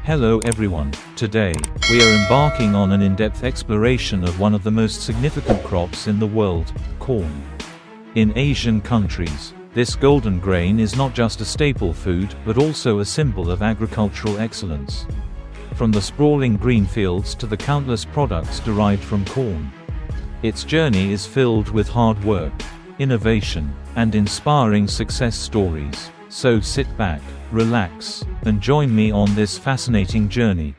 Hello everyone. Today, we are embarking on an in-depth exploration of one of the most significant crops in the world, corn. In Asian countries, this golden grain is not just a staple food but also a symbol of agricultural excellence. From the sprawling green fields to the countless products derived from corn. Its journey is filled with hard work, innovation, and inspiring success stories. So sit back, relax, and join me on this fascinating journey.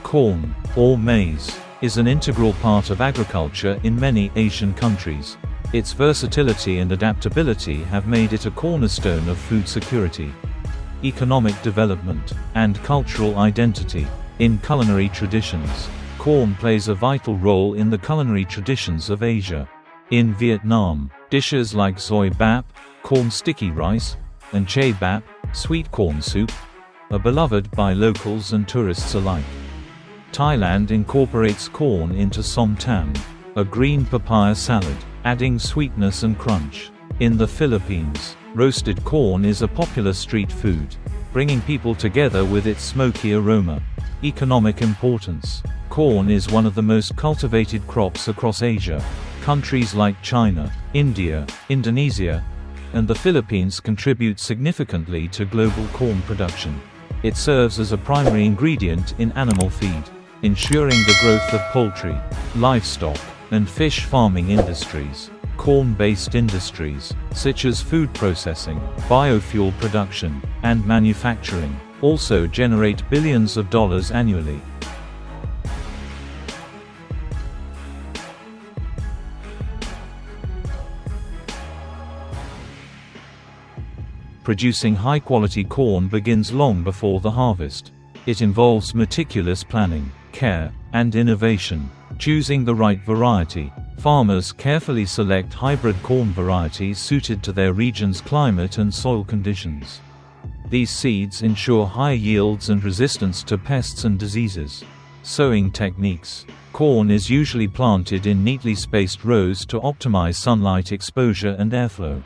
Corn, or maize, is an integral part of agriculture in many Asian countries. Its versatility and adaptability have made it a cornerstone of food security, economic development, and cultural identity. In culinary traditions, corn plays a vital role in the culinary traditions of Asia. In Vietnam, dishes like xoi bap, corn sticky rice, and chai bap, sweet corn soup, are beloved by locals and tourists alike. Thailand incorporates corn into Som Tam, a green papaya salad, adding sweetness and crunch. In the Philippines, roasted corn is a popular street food, bringing people together with its smoky aroma. Economic importance. Corn is one of the most cultivated crops across Asia. Countries like China, India, Indonesia, and the Philippines contribute significantly to global corn production. It serves as a primary ingredient in animal feed, ensuring the growth of poultry, livestock, and fish farming industries. Corn-based industries, such as food processing, biofuel production, and manufacturing, also generate billions of dollars annually. Producing high-quality corn begins long before the harvest. It involves meticulous planning, care, and innovation. Choosing the right variety, farmers carefully select hybrid corn varieties suited to their region's climate and soil conditions. These seeds ensure high yields and resistance to pests and diseases. Sowing techniques. Corn is usually planted in neatly spaced rows to optimize sunlight exposure and airflow.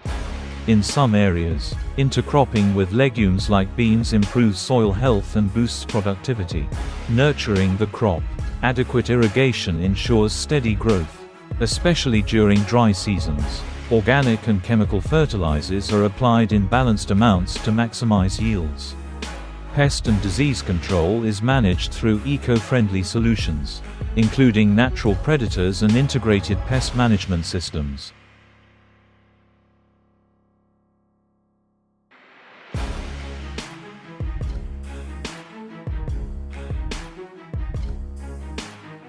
In some areas, intercropping with legumes like beans improves soil health and boosts productivity. Nurturing the crop. Adequate irrigation ensures steady growth, especially during dry seasons. Organic and chemical fertilizers are applied in balanced amounts to maximize yields. Pest and disease control is managed through eco-friendly solutions, including natural predators and integrated pest management systems.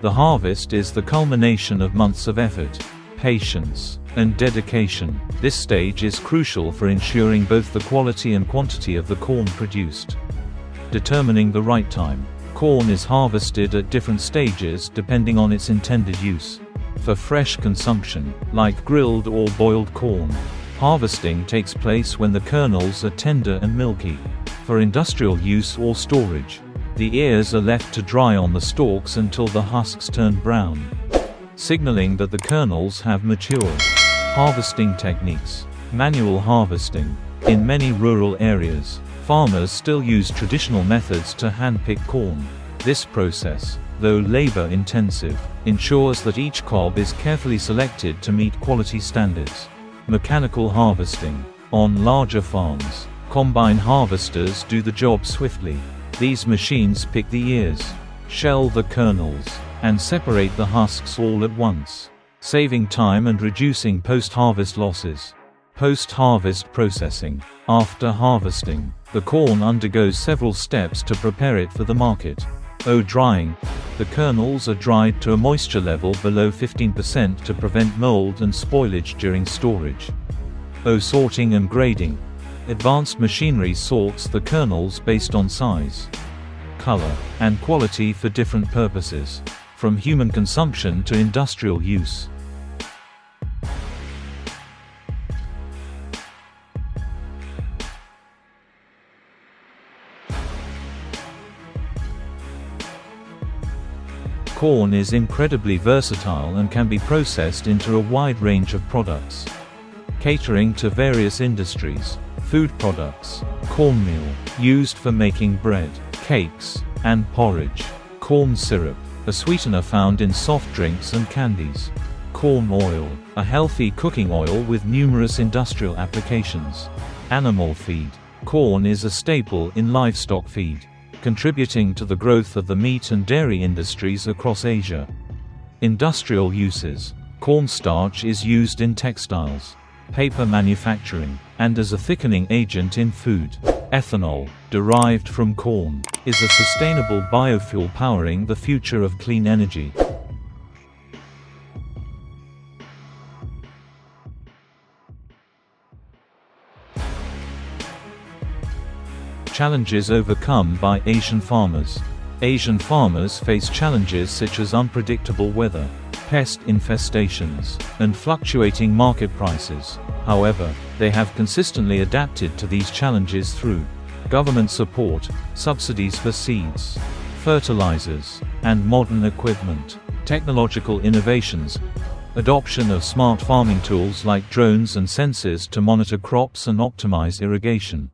The harvest is the culmination of months of effort, patience, and dedication. This stage is crucial for ensuring both the quality and quantity of the corn produced. Determining the right time. Corn is harvested at different stages depending on its intended use. For fresh consumption, like grilled or boiled corn, harvesting takes place when the kernels are tender and milky. For industrial use or storage, the ears are left to dry on the stalks until the husks turn brown, signaling that the kernels have matured. Harvesting techniques. Manual harvesting. In many rural areas, farmers still use traditional methods to hand-pick corn. This process, though labor-intensive, ensures that each cob is carefully selected to meet quality standards. Mechanical harvesting. On larger farms, combine harvesters do the job swiftly. These machines pick the ears, shell the kernels, and separate the husks all at once, saving time and reducing post-harvest losses. Post-harvest processing. After harvesting, the corn undergoes several steps to prepare it for the market. Drying. The kernels are dried to a moisture level below 15% to prevent mold and spoilage during storage. Sorting and grading. Advanced machinery sorts the kernels based on size, color, and quality for different purposes, from human consumption to industrial use. Corn is incredibly versatile and can be processed into a wide range of products, catering to various industries. Food products. Cornmeal, used for making bread, cakes, and porridge. Corn syrup, a sweetener found in soft drinks and candies. Corn oil, a healthy cooking oil with numerous industrial applications. Animal feed. Corn is a staple in livestock feed, contributing to the growth of the meat and dairy industries across Asia. Industrial uses. Cornstarch is used in textiles, paper manufacturing, and as a thickening agent in food. Ethanol, derived from corn, is a sustainable biofuel powering the future of clean energy. Challenges overcome by Asian farmers. Asian farmers face challenges such as unpredictable weather, pest infestations, and fluctuating market prices. However, they have consistently adapted to these challenges through government support, subsidies for seeds, fertilizers, and modern equipment, technological innovations, adoption of smart farming tools like drones and sensors to monitor crops and optimize irrigation.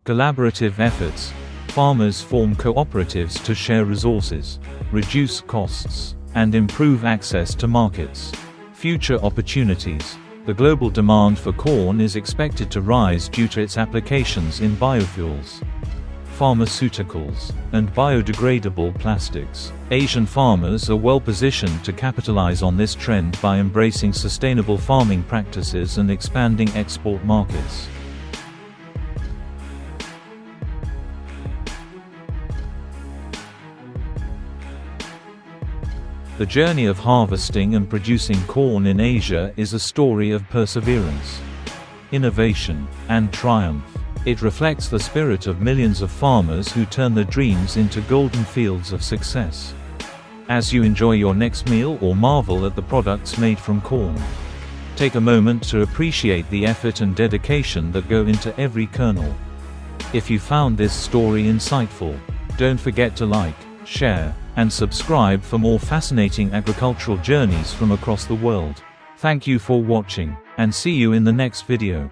Collaborative efforts. Farmers form cooperatives to share resources, reduce costs, and improve access to markets. Future opportunities. The global demand for corn is expected to rise due to its applications in biofuels, pharmaceuticals, and biodegradable plastics. Asian farmers are well positioned to capitalize on this trend by embracing sustainable farming practices and expanding export markets. The journey of harvesting and producing corn in Asia is a story of perseverance, innovation, and triumph. It reflects the spirit of millions of farmers who turn their dreams into golden fields of success. As you enjoy your next meal or marvel at the products made from corn, take a moment to appreciate the effort and dedication that go into every kernel. If you found this story insightful, don't forget to like, share, and subscribe for more fascinating agricultural journeys from across the world. Thank you for watching, and see you in the next video.